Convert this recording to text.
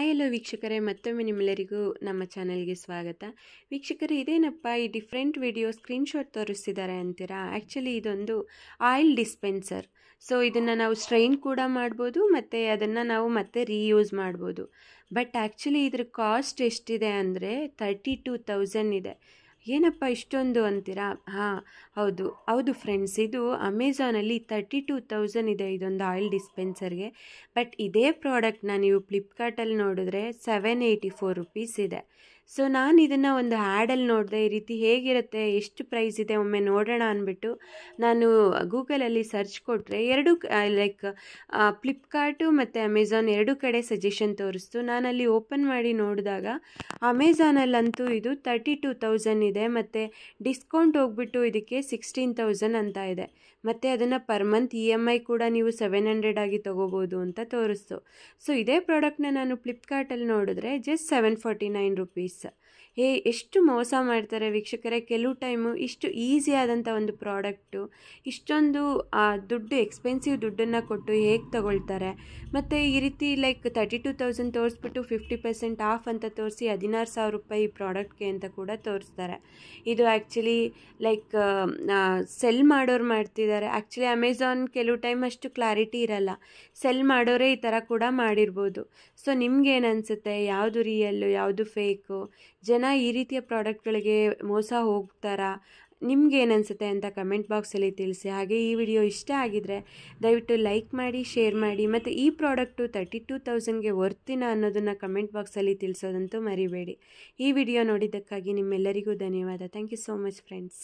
Hi hello ವೀಕ್ಷಕರೇ, ಮತ್ತೊಮ್ಮೆ ನಿಮ್ಮೆಲ್ಲರಿಗೂ ನಮ್ಮ ಚಾನಲ್ಗೆ ಸ್ವಾಗತ. ವೀಕ್ಷಕರೇ, ಇದೇನಪ್ಪ ಈ ಡಿಫ್ರೆಂಟ್ ವಿಡಿಯೋ ಸ್ಕ್ರೀನ್ಶಾಟ್ ತೋರಿಸ್ತಿದ್ದಾರೆ ಅಂತೀರಾ? ಆ್ಯಕ್ಚುಲಿ ಇದೊಂದು ಆಯಿಲ್ ಡಿಸ್ಪೆನ್ಸರ್. ಸೊ ಇದನ್ನು ನಾವು ಸ್ಟ್ರೈನ್ ಕೂಡ ಮಾಡ್ಬೋದು ಮತ್ತು ಅದನ್ನು ನಾವು ಮತ್ತೆ ರೀಯೂಸ್ ಮಾಡ್ಬೋದು. ಬಟ್ ಆ್ಯಕ್ಚುಲಿ ಇದ್ರ ಕಾಸ್ಟ್ ಎಷ್ಟಿದೆ ಅಂದರೆ 32,000 ಇದೆ. ಏನಪ್ಪ ಇಷ್ಟೊಂದು ಅಂತೀರಾ? ಹೌದು ಫ್ರೆಂಡ್ಸ್, ಇದು ಅಮೆಝಾನಲ್ಲಿ 32,000 ಇದೆ ಇದೊಂದು ಆಯಿಲ್ ಡಿಸ್ಪೆನ್ಸರ್ಗೆ. ಬಟ್ ಇದೇ ಪ್ರಾಡಕ್ಟ್ನ ನೀವು ಫ್ಲಿಪ್ಕಾರ್ಟಲ್ಲಿ ನೋಡಿದ್ರೆ 784 ರುಪೀಸ್ ಇದೆ. ಸೊ ನಾನು ಇದನ್ನು ಒಂದು ಆ್ಯಡಲ್ಲಿ ನೋಡಿದೆ, ಈ ರೀತಿ ಹೇಗಿರುತ್ತೆ, ಎಷ್ಟು ಪ್ರೈಸ್ ಇದೆ ಒಮ್ಮೆ ನೋಡೋಣ ಅಂದ್ಬಿಟ್ಟು ನಾನು ಗೂಗಲಲ್ಲಿ ಸರ್ಚ್ ಕೊಟ್ಟರೆ ಎರಡು ಫ್ಲಿಪ್ಕಾರ್ಟು ಮತ್ತು ಅಮೆಝಾನ್ ಎರಡು ಕಡೆ ಸಜೆಷನ್ ತೋರಿಸ್ತು. ನಾನಲ್ಲಿ ಓಪನ್ ಮಾಡಿ ನೋಡಿದಾಗ ಅಮೆಝಾನಲ್ಲಂತೂ ಇದು 32,000 ಇದೆ ಮತ್ತು ಡಿಸ್ಕೌಂಟ್ ಹೋಗ್ಬಿಟ್ಟು ಇದಕ್ಕೆ 16,000 ಅಂತ ಇದೆ. ಮತ್ತು ಅದನ್ನು ಪರ್ ಮಂತ್ EMI ಕೂಡ ನೀವು 700 ಆಗಿ ತೊಗೋಬೋದು ಅಂತ ತೋರಿಸ್ತು. ಸೊ ಇದೇ ಪ್ರಾಡಕ್ಟ್ನ ನಾನು ಫ್ಲಿಪ್ಕಾರ್ಟಲ್ಲಿ ನೋಡಿದ್ರೆ ಜಸ್ಟ್ 749 ರುಪೀಸ್. ಎಷ್ಟು ಮೋಸ ಮಾಡ್ತಾರೆ ವೀಕ್ಷಕರೇ. ಕೆಲವು ಟೈಮು ಇಷ್ಟು ಈಸಿ ಆದಂಥ ಒಂದು ಪ್ರಾಡಕ್ಟು ಇಷ್ಟೊಂದು ಎಕ್ಸ್ಪೆನ್ಸಿವ್ ದುಡ್ಡನ್ನು ಕೊಟ್ಟು ಹೇಗೆ ತಗೊಳ್ತಾರೆ. ಮತ್ತು ಈ ರೀತಿ 32,000 ತೋರಿಸ್ಬಿಟ್ಟು 50% ಆಫ್ ಅಂತ ತೋರಿಸಿ 16,000 ರೂಪಾಯಿ ಪ್ರಾಡಕ್ಟ್ಗೆ ಅಂತ ಕೂಡ ತೋರಿಸ್ತಾರೆ. ಇದು ಆ್ಯಕ್ಚುಲಿ ಸೆಲ್ ಮಾಡೋರು ಮಾಡ್ತಿದ್ದಾರೆ. ಆ್ಯಕ್ಚುಲಿ ಅಮೆಝಾನ್ ಕೆಲವು ಟೈಮ್ ಅಷ್ಟು ಕ್ಲಾರಿಟಿ ಇರಲ್ಲ, ಸೆಲ್ ಮಾಡೋರೇ ಈ ಥರ ಕೂಡ ಮಾಡಿರ್ಬೋದು. ಸೊ ನಿಮ್ಗೇನು ಅನಿಸುತ್ತೆ, ಯಾವುದು ರಿಯಲ್ಲು ಯಾವುದು ಫೇಕು? ಜನ ಈ ರೀತಿಯ ಪ್ರಾಡಕ್ಟ್ಗಳಿಗೆ ಮೋಸ ಹೋಗ್ತಾರಾ? ನಿಮ್ಗೇನು ಅನಿಸುತ್ತೆ ಅಂತ ಕಮೆಂಟ್ ಬಾಕ್ಸಲ್ಲಿ ತಿಳಿಸಿ. ಹಾಗೆ ಈ ವಿಡಿಯೋ ಇಷ್ಟ ಆಗಿದರೆ ದಯವಿಟ್ಟು ಲೈಕ್ ಮಾಡಿ, ಶೇರ್ ಮಾಡಿ, ಮತ್ತು ಈ ಪ್ರಾಡಕ್ಟು 32,000ಗೆ ವರ್ತಿನ ಅನ್ನೋದನ್ನು ಕಮೆಂಟ್ ಬಾಕ್ಸಲ್ಲಿ ತಿಳಿಸೋದಂತೂ ಮರಿಬೇಡಿ. ಈ ವಿಡಿಯೋ ನೋಡಿದ್ದಕ್ಕಾಗಿ ನಿಮ್ಮೆಲ್ಲರಿಗೂ ಧನ್ಯವಾದ. Thank you so much friends.